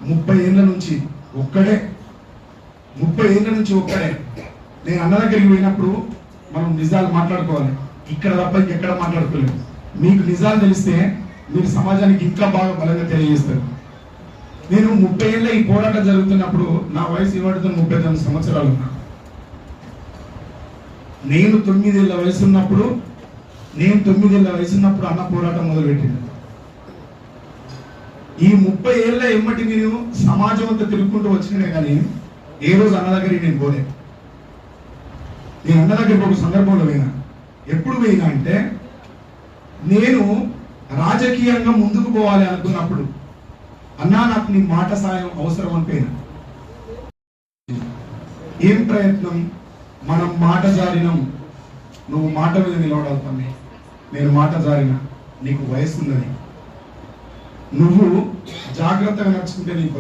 30 ఏళ్ళ నుంచి ఒక్కడే నేను అన్న దగ్గరికి పోయినప్పుడు మనం నిజాలు మాట్లాడుకోవాలి, ఇక్కడ తప్ప ఇంకెక్కడ మాట్లాడుకోలేదు. మీకు నిజాలు తెలిస్తే మీరు సమాజానికి ఇంకా బాగా బలంగా తెలియజేస్తారు. నేను 30 ఏళ్ళ ఈ పోరాటం జరుగుతున్నప్పుడు నా వయసు ఇవ్వడంతో 39 సంవత్సరాలు ఉన్నా. నేను 9 ఏళ్ళ వయసు ఉన్నప్పుడు అన్న పోరాటం మొదలుపెట్టింది. ఈ 30 ఏళ్ళ ఎమ్మటి నేను సమాజం అంతా తిరుగుకుంటూ వచ్చినే కానీ ఏ రోజు అన్న దగ్గరికి నేను పోలే. నేను అన్న దగ్గరికి ఒక సందర్భంలో పోయినా. ఎప్పుడు పోయినా అంటే నేను రాజకీయంగా ముందుకు పోవాలి అనుకున్నప్పుడు, అన్నా నాకు నీ మాట సాయం అవసరం అనిపోయినా. ఏం ప్రయత్నం, మనం మాట జారినాం, నువ్వు మాట మీద నిలబడాలి తమ్మి. నేను మాట జారినా, నీకు వయసు ఉన్నది, నువ్వు జాగ్రత్తగా నడుచుకుంటే నీకు